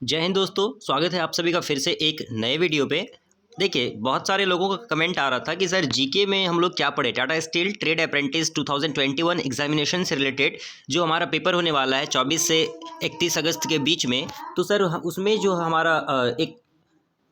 जय हिंद दोस्तों, स्वागत है आप सभी का फिर से एक नए वीडियो पे। देखिए, बहुत सारे लोगों का कमेंट आ रहा था कि सर जीके में हम लोग क्या पढ़े। Tata steel trade apprentice 2021 examination से रिलेटेड जो हमारा पेपर होने वाला है 24 से 31 अगस्त के बीच में, तो सर उसमें जो हमारा एक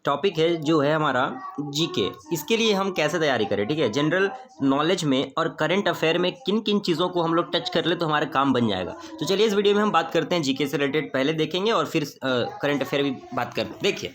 टॉपिक है जो है हमारा जीके, इसके लिए हम कैसे तैयारी करें। ठीक है, जनरल नॉलेज में और करंट अफेयर में किन किन चीज़ों को हम लोग टच कर ले तो हमारा काम बन जाएगा। तो चलिए इस वीडियो में हम बात करते हैं जीके से रिलेटेड, पहले देखेंगे और फिर करंट अफेयर भी बात करते हैं। देखिए,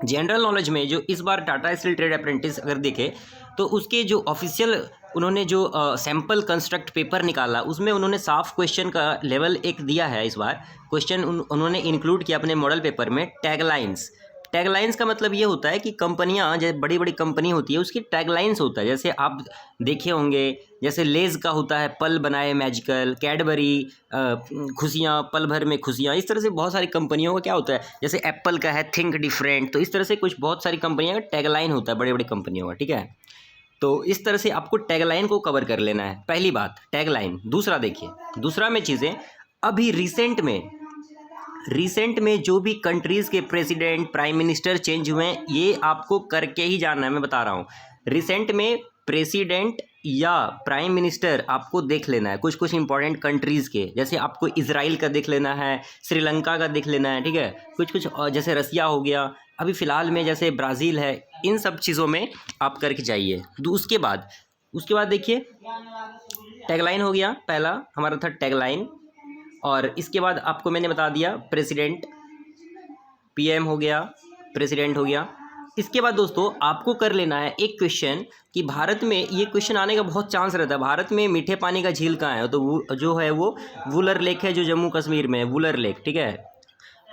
जनरल नॉलेज में जो इस बार टाटा स्टील ट्रेड अप्रेंटिस अगर देखें तो उसके जो ऑफिशियल उन्होंने जो सैम्पल कंस्ट्रक्ट पेपर निकाला उसमें उन्होंने साफ क्वेश्चन का लेवल एक दिया है। इस बार क्वेश्चन उन्होंने इंक्लूड किया अपने मॉडल पेपर में। टैगलाइंस, टैगलाइंस का मतलब ये होता है कि कंपनियां, जैसे बड़ी बड़ी कंपनी होती है उसकी टैगलाइंस होता है। जैसे आप देखे होंगे, जैसे लेज़ का होता है पल बनाए मैजिकल, कैडबरी खुशियाँ पल भर में खुशियाँ। इस तरह से बहुत सारी कंपनियों का क्या होता है, जैसे एप्पल का है थिंक डिफरेंट। तो इस तरह से कुछ बहुत सारी कंपनियों का टैगलाइन होता है, बड़ी बड़ी कंपनियों का। ठीक है, तो इस तरह से आपको टैगलाइन को कवर कर लेना है, पहली बात टैगलाइन। दूसरा देखिए, दूसरा में चीज़ें अभी रिसेंट में जो भी कंट्रीज़ के प्रेसिडेंट प्राइम मिनिस्टर चेंज हुए हैं ये आपको करके ही जाना है। मैं बता रहा हूँ, रिसेंट में प्रेसिडेंट या प्राइम मिनिस्टर आपको देख लेना है कुछ कुछ इंपॉर्टेंट कंट्रीज़ के। जैसे आपको इजराइल का देख लेना है, श्रीलंका का देख लेना है। ठीक है, कुछ कुछ जैसे रसिया हो गया, अभी फ़िलहाल में जैसे ब्राज़ील है। इन सब चीज़ों में आप करके जाइए। उसके बाद देखिए, टैगलाइन हो गया, पहला हमारा था टैगलाइन। और इसके बाद आपको मैंने बता दिया प्रेसिडेंट, पीएम हो गया, प्रेसिडेंट हो गया। इसके बाद दोस्तों आपको कर लेना है एक क्वेश्चन कि भारत में, ये क्वेश्चन आने का बहुत चांस रहता है, भारत में मीठे पानी का झील कहाँ है। तो वो जो है वो वुलर लेक है, जो जम्मू कश्मीर में है, वुलर लेक। ठीक है,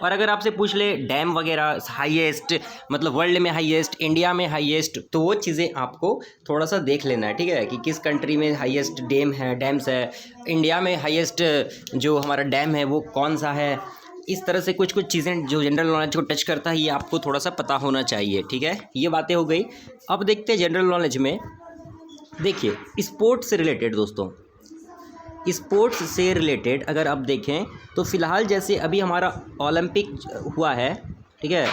और अगर आपसे पूछ ले डैम वगैरह हाईएस्ट, मतलब वर्ल्ड में हाईएस्ट, इंडिया में हाईएस्ट, तो वो चीज़ें आपको थोड़ा सा देख लेना है। ठीक है, कि किस कंट्री में हाईएस्ट डैम्स है, इंडिया में हाईएस्ट जो हमारा डैम है वो कौन सा है। इस तरह से कुछ कुछ चीज़ें जो जनरल नॉलेज को टच करता है ये आपको थोड़ा सा पता होना चाहिए। ठीक है, ये बातें हो गई। अब देखते हैं जनरल नॉलेज में। देखिए, स्पोर्ट्स से रिलेटेड दोस्तों, स्पोर्ट्स से रिलेटेड अगर आप देखें तो फ़िलहाल जैसे अभी हमारा ओलंपिक हुआ है। ठीक है,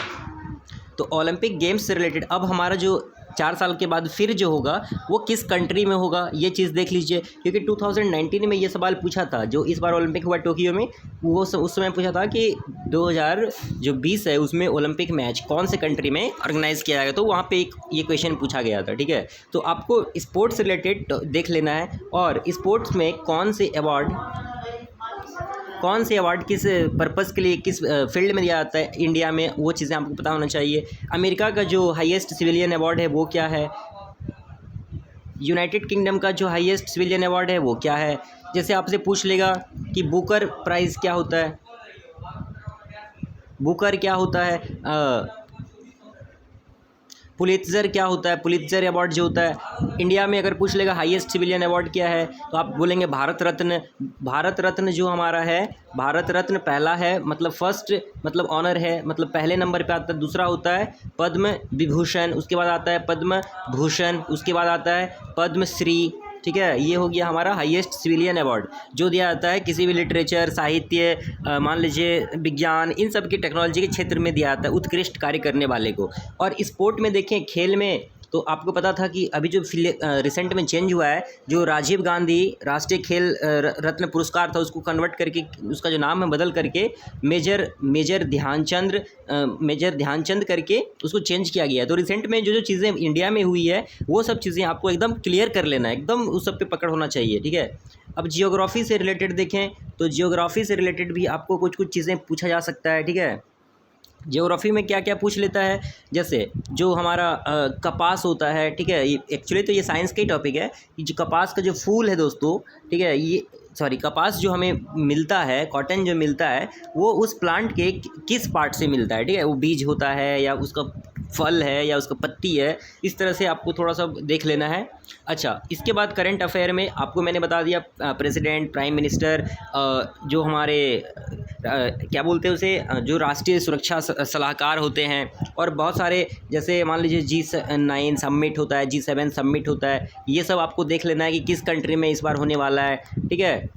तो ओलंपिक गेम्स से रिलेटेड अब हमारा जो 4 साल के बाद फिर जो होगा वो किस कंट्री में होगा, ये चीज़ देख लीजिए। क्योंकि 2019 में ये सवाल पूछा था, जो इस बार ओलंपिक हुआ टोक्यो में, वो उस समय पूछा था कि 2020 है उसमें ओलंपिक मैच कौन से कंट्री में ऑर्गेनाइज़ किया जाएगा। तो वहाँ पे एक ये क्वेश्चन पूछा गया था। ठीक है, तो आपको स्पोर्ट्स से रिलेटेड देख लेना है, और स्पोर्ट्स में कौन से अवार्ड किस पर्पज़ के लिए, किस फील्ड में दिया जाता है इंडिया में, वो चीज़ें आपको पता होना चाहिए। अमेरिका का जो हाईएस्ट सिविलियन अवार्ड है वो क्या है, यूनाइटेड किंगडम का जो हाईएस्ट सिविलियन अवार्ड है वो क्या है। जैसे आपसे पूछ लेगा कि बुकर प्राइज़ क्या होता है, बुकर क्या होता है, पुलित्ज़र क्या होता है, पुलित्ज़र अवार्ड जो होता है। इंडिया में अगर पूछ लेगा हाईएस्ट सिविलियन अवार्ड क्या है, तो आप बोलेंगे भारत रत्न। भारत रत्न जो हमारा है, भारत रत्न पहला है, मतलब फर्स्ट, मतलब ऑनर है, मतलब पहले नंबर पे आता है। दूसरा होता है पद्म विभूषण, उसके बाद आता है पद्म भूषण, उसके बाद आता है पद्म श्री। ठीक है, ये हो गया हमारा हाईएस्ट सिविलियन अवार्ड जो दिया जाता है किसी भी लिटरेचर, साहित्य, मान लीजिए विज्ञान, इन सब की टेक्नोलॉजी के क्षेत्र में दिया जाता है उत्कृष्ट कार्य करने वाले को। और स्पोर्ट में देखें, खेल में, तो आपको पता था कि अभी जो रिसेंट में चेंज हुआ है, जो राजीव गांधी राष्ट्रीय खेल रत्न पुरस्कार था उसको कन्वर्ट करके, उसका जो नाम है बदल करके मेजर ध्यानचंद करके उसको चेंज किया गया है। तो रिसेंट में जो जो चीज़ें इंडिया में हुई है वो सब चीज़ें आपको एकदम क्लियर कर लेना है, एकदम उस सब पे पकड़ होना चाहिए। ठीक है, अब जियोग्राफी से रिलेटेड देखें तो जियोग्राफी से रिलेटेड भी आपको कुछ कुछ चीज़ें पूछा जा सकता है। ठीक है, ज्योग्राफी में क्या क्या पूछ लेता है, जैसे जो हमारा कपास होता है। ठीक है, ये एक्चुअली तो ये साइंस का ही टॉपिक है कि जो कपास का जो फूल है दोस्तों, ठीक है, ये कपास जो हमें मिलता है, कॉटन जो मिलता है, वो उस प्लांट के किस पार्ट से मिलता है। ठीक है, वो बीज होता है या उसका फल है या उसका पत्ती है, इस तरह से आपको थोड़ा सा देख लेना है। अच्छा, इसके बाद करंट अफेयर में आपको मैंने बता दिया प्रेसिडेंट, प्राइम मिनिस्टर, जो हमारे क्या बोलते हैं उसे, जो राष्ट्रीय सुरक्षा सलाहकार होते हैं, और बहुत सारे, जैसे मान लीजिए G9 समिट होता है, G7 समिट होता है, ये सब आपको देख लेना है कि किस कंट्री में इस बार होने वाला है। ठीक है,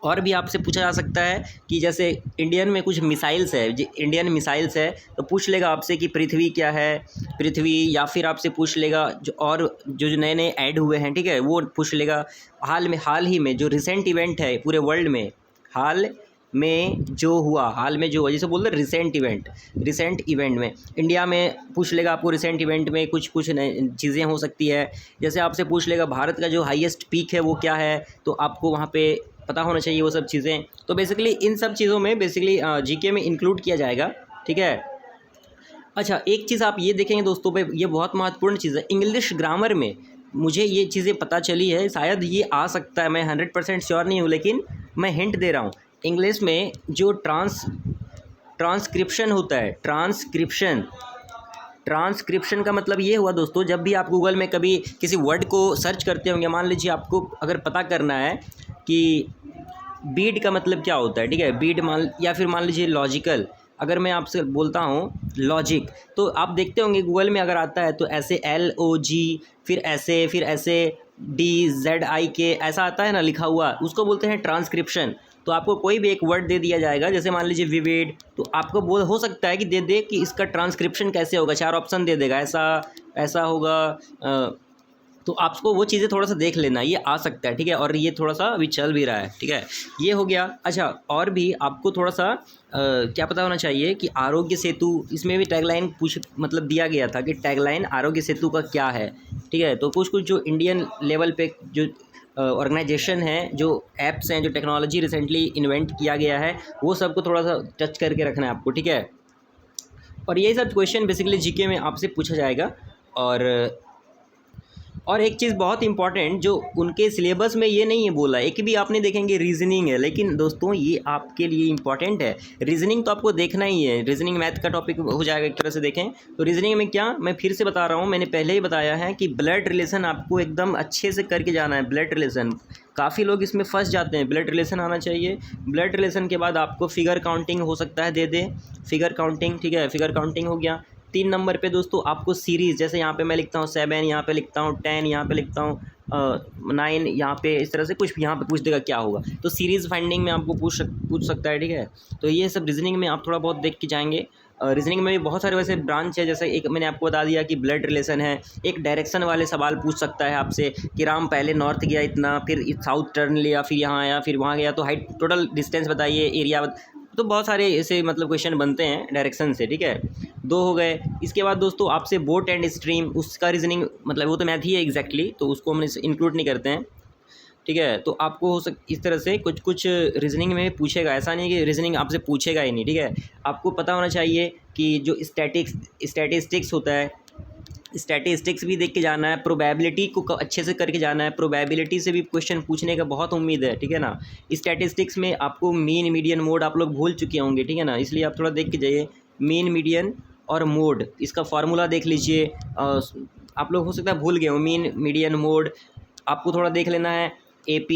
और भी आपसे पूछा जा सकता है कि जैसे इंडियन में कुछ मिसाइल्स है, इंडियन मिसाइल्स है, तो पूछ लेगा आपसे कि पृथ्वी क्या है, पृथ्वी, या फिर आपसे पूछ लेगा जो और जो जो नए नए ऐड हुए हैं, ठीक है, वो पूछ लेगा। हाल ही में जो रिसेंट इवेंट है पूरे वर्ल्ड में, हाल में जो हुआ, जैसे बोलते हैं रिसेंट इवेंट में इंडिया में पूछ लेगा आपको। रिसेंट इवेंट में कुछ कुछ नई चीज़ें हो सकती है। जैसे आपसे पूछ लेगा भारत का जो हाईएस्ट पीक है वो क्या है, तो आपको वहाँ पे पता होना चाहिए वो सब चीज़ें। तो बेसिकली इन सब चीज़ों में बेसिकली जीके में इंक्लूड किया जाएगा, ठीक है। अच्छा, एक चीज़ आप ये देखेंगे दोस्तों पे, ये बहुत महत्वपूर्ण चीज़ है, इंग्लिश ग्रामर में मुझे ये चीज़ें पता चली है, शायद ये आ सकता है, मैं 100% श्योर नहीं हूँ, लेकिन मैं हिंट दे रहा हूँ। इंग्लिश में जो ट्रांसक्रिप्शन होता है, ट्रांसक्रिप्शन का मतलब ये हुआ दोस्तों, जब भी आप गूगल में कभी किसी वर्ड को सर्च करते होंगे, मान लीजिए आपको अगर पता करना है कि बीड का मतलब क्या होता है, ठीक है, बीड या फिर मान लीजिए लॉजिकल, अगर मैं आपसे बोलता हूँ लॉजिक, तो आप देखते होंगे गूगल में अगर आता है तो ऐसे LOG, फिर ऐसे DZIK ऐसा आता है ना लिखा हुआ, उसको बोलते हैं ट्रांसक्रिप्शन। तो आपको कोई भी एक वर्ड दे दिया जाएगा, जैसे मान लीजिए विविड, तो आपको हो सकता है कि दे कि इसका ट्रांसक्रिप्शन कैसे होगा, 4 ऑप्शन दे देगा, ऐसा होगा। तो आपको वो चीज़ें थोड़ा सा देख लेना, ये आ सकता है, ठीक है, और ये थोड़ा सा अभी चल भी रहा है, ठीक है, ये हो गया। अच्छा, और भी आपको थोड़ा सा क्या पता होना चाहिए कि आरोग्य सेतु, इसमें भी टैगलाइन मतलब दिया गया था कि टैगलाइन आरोग्य सेतु का क्या है, ठीक है। तो कुछ जो इंडियन लेवल पे जो ऑर्गेनाइजेशन है, जो ऐप्स हैं, जो टेक्नोलॉजी रिसेंटली इन्वेंट किया गया है, वो सबको थोड़ा सा टच करके रखना है आपको, ठीक है। और यही सब क्वेश्चन बेसिकली जीके में आपसे पूछा जाएगा। और एक चीज़ बहुत इंपॉर्टेंट जो उनके सिलेबस में ये नहीं है बोला, एक भी आपने देखेंगे रीजनिंग है, लेकिन दोस्तों ये आपके लिए इंपॉर्टेंट है। रीजनिंग तो आपको देखना ही है, रीजनिंग मैथ का टॉपिक हो जाएगा एक तरह से देखें तो। रीजनिंग में क्या, मैं फिर से बता रहा हूँ, मैंने पहले ही बताया है कि ब्लड रिलेशन आपको एकदम अच्छे से करके जाना है। ब्लड रिलेशन काफ़ी लोग इसमें फंस जाते हैं, ब्लड रिलेशन आना चाहिए। ब्लड रिलेशन के बाद आपको फिगर काउंटिंग हो सकता है दे फिगर काउंटिंग, ठीक है, फिगर काउंटिंग हो गया। 3 नंबर पे दोस्तों आपको सीरीज़, जैसे यहाँ पे मैं लिखता हूँ 7, यहाँ पे लिखता हूँ 10, यहाँ पे लिखता हूँ 9, यहाँ पे इस तरह से कुछ यहाँ पे पूछ देगा क्या होगा, तो सीरीज़ फाइंडिंग में आपको पूछ सकता है, ठीक है। तो ये सब रीजनिंग में आप थोड़ा बहुत देख के जाएंगे। रीजनिंग में भी बहुत सारे वैसे ब्रांच है, जैसे एक मैंने आपको बता दिया कि ब्लड रिलेशन है। एक डायरेक्शन वाले सवाल पूछ सकता है आपसे कि राम पहले नॉर्थ गया इतना, फिर साउथ टर्न लिया, फिर यहाँ आया, फिर वहाँ गया, तो हाइट टोटल डिस्टेंस बताइए, एरिया। तो बहुत सारे ऐसे मतलब क्वेश्चन बनते हैं डायरेक्शन से, ठीक है। 2 हो गए। इसके बाद दोस्तों आपसे बोट एंड स्ट्रीम, उसका रीजनिंग मतलब वो तो मैथ ही है एग्जैक्टली, तो उसको हम इंक्लूड नहीं करते हैं, ठीक है। तो आपको इस तरह से कुछ रीजनिंग में पूछेगा, ऐसा नहीं कि रीजनिंग आपसे पूछेगा ही नहीं, ठीक है। आपको पता होना चाहिए कि जो स्टैटिस्टिक्स होता है, स्टैटिस्टिक्स भी देख के जाना है, प्रोबेबिलिटी को अच्छे से करके जाना है। प्रोबेबिलिटी से भी क्वेश्चन पूछने का बहुत उम्मीद है, ठीक है ना। स्टैटिस्टिक्स में आपको मीन, मीडियन, मोड आप लोग भूल चुके होंगे, ठीक है ना, इसलिए आप थोड़ा देख के जाइए। मीन, मीडियन और मोड, इसका फार्मूला देख लीजिए। आप लोग हो सकता है भूल गए हो, मीन, मीडियन, मोड आपको थोड़ा देख लेना है। AP,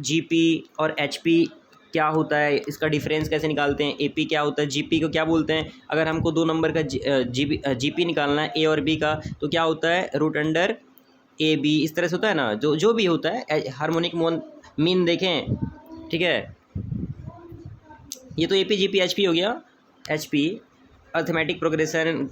GP और HP क्या होता है, इसका डिफरेंस कैसे निकालते हैं, AP क्या होता है, GP को क्या बोलते हैं। अगर हमको 2 नंबर का GP निकालना है A और B का, तो क्या होता है, √AB, इस तरह से होता है ना, जो भी होता है। हार्मोनिक मीन देखें, ठीक है। ये तो AP, GP, HP हो गया। HP arithmetic progression,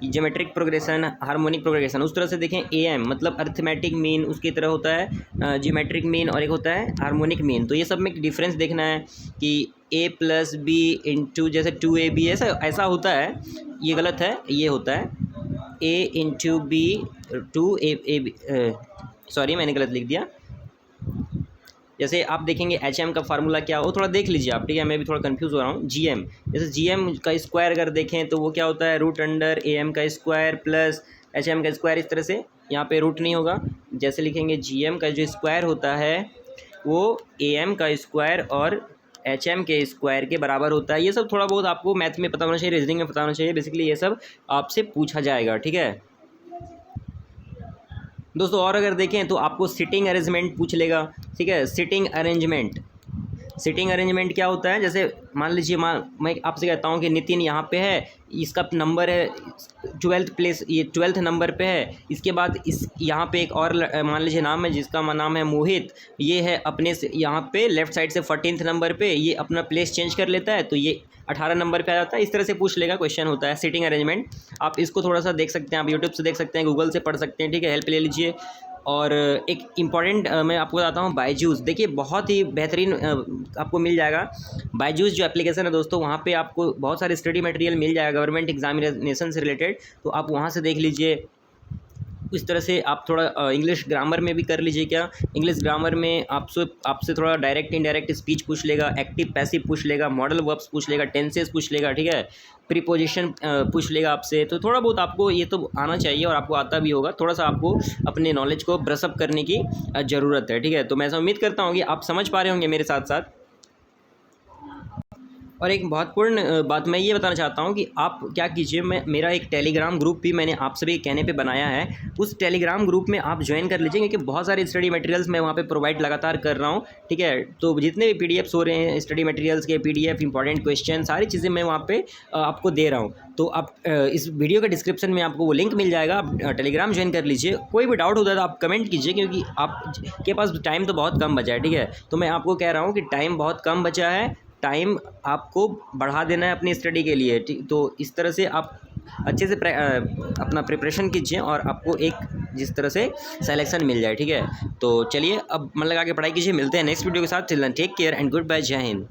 geometric progression, harmonic progression, उस तरह से देखें। AM मतलब अर्थमेटिक मीन, उसकी तरह होता है ज्योमेट्रिक मीन, और एक होता है हार्मोनिक मीन। तो ये सब में डिफरेंस देखना है कि A + B इंटू जैसे 2AB ऐसा होता है, ये गलत है, ये होता है A × B 2AB, सॉरी मैंने गलत लिख दिया। जैसे आप देखेंगे HM का फार्मूला क्या हो, थोड़ा देख लीजिए आप, ठीक है, मैं भी थोड़ा कंफ्यूज हो रहा हूँ। GM, जैसे GM का स्क्वायर अगर देखें तो वो क्या होता है, √AM का स्क्वायर प्लस HM का स्क्वायर, इस तरह से। यहाँ पे रूट नहीं होगा, जैसे लिखेंगे GM का जो स्क्वायर होता है वो AM का स्क्वायर और HM के स्क्वायर के बराबर होता है। ये सब थोड़ा बहुत आपको मैथ में पता होना चाहिए, रीजनिंग में पता होना चाहिए, बेसिकली ये सब आपसे पूछा जाएगा, ठीक है दोस्तों। और अगर देखें तो आपको सिटिंग अरेंजमेंट पूछ लेगा, ठीक है, सिटिंग सिटिंग अरेंजमेंट क्या होता है, जैसे मान लीजिए मैं आपसे कहता हूँ कि नितिन यहाँ पे है, इसका नंबर है 12th प्लेस, ये 12th नंबर पे है। इसके बाद इस यहाँ पे एक और मान लीजिए नाम है जिसका नाम है मोहित, ये है अपने से यहाँ पे लेफ्ट साइड से 14th नंबर पे, ये अपना प्लेस चेंज कर लेता है तो ये 18 नंबर पे आ जाता है। इस तरह से पूछ लेगा, क्वेश्चन होता है सिटिंग अरेंजमेंट। आप इसको थोड़ा सा देख सकते हैं, आप यूट्यूब से देख सकते हैं, गूगल से पढ़ सकते हैं, ठीक है, हेल्प ले लीजिए। और एक इम्पॉर्टेंट मैं आपको बताता हूँ, बायजूस, देखिए बहुत ही बेहतरीन आपको मिल जाएगा। बायजूस जो एप्लीकेशन है दोस्तों, वहाँ पे आपको बहुत सारे स्टडी मटेरियल मिल जाएगा गवर्नमेंट एग्जामिनेशन से रिलेटेड, तो आप वहाँ से देख लीजिए। इस तरह से आप थोड़ा इंग्लिश ग्रामर में भी कर लीजिए। क्या इंग्लिश ग्रामर में आपसे थोड़ा डायरेक्ट इनडायरेक्ट स्पीच पूछ लेगा, एक्टिव पैसिव पूछ लेगा, मॉडल वर्ब्स पूछ लेगा, टेंसेस पूछ लेगा, ठीक है, प्रीपोजिशन पूछ लेगा आपसे। तो थोड़ा बहुत आपको ये तो आना चाहिए और आपको आता भी होगा। थोड़ा सा आपको अपने नॉलेज को ब्रशअप करने की ज़रूरत है, ठीक है। तो मैं ऐसा उम्मीद करता हूँ कि आप समझ पा रहे होंगे मेरे साथ साथ। और एक महत्वपूर्ण बात मैं ये बताना चाहता हूँ कि आप क्या कीजिए, मेरा एक टेलीग्राम ग्रुप भी मैंने आप सभी कहने पे बनाया है। उस टेलीग्राम ग्रुप में आप ज्वाइन कर लीजिए, क्योंकि बहुत सारे स्टडी मटेरियल्स मैं वहाँ पे प्रोवाइड लगातार कर रहा हूँ, ठीक है। तो जितने भी पीडीएफ्स हो रहे हैं स्टडी मटेरियल्स के, पीडीएफ, इंपॉर्टेंट क्वेश्चन, सारी चीज़ें मैं वहाँ पे आपको दे रहा हूँ। तो आप इस वीडियो के डिस्क्रिप्शन में आपको वो लिंक मिल जाएगा, आप टेलीग्राम ज्वाइन कर लीजिए। कोई भी डाउट होता है तो आप कमेंट कीजिए, क्योंकि आपके पास टाइम तो बहुत कम बचा है, ठीक है। तो मैं आपको कह रहा हूँ कि टाइम बहुत कम बचा है, टाइम आपको बढ़ा देना है अपनी स्टडी के लिए, ठीक। तो इस तरह से आप अच्छे से अपना प्रिपरेशन कीजिए और आपको एक जिस तरह से सिलेक्शन मिल जाए, ठीक है। तो चलिए अब मन लगा के पढ़ाई कीजिए, मिलते हैं नेक्स्ट वीडियो के साथ। Till then take care and good bye, जय हिंद।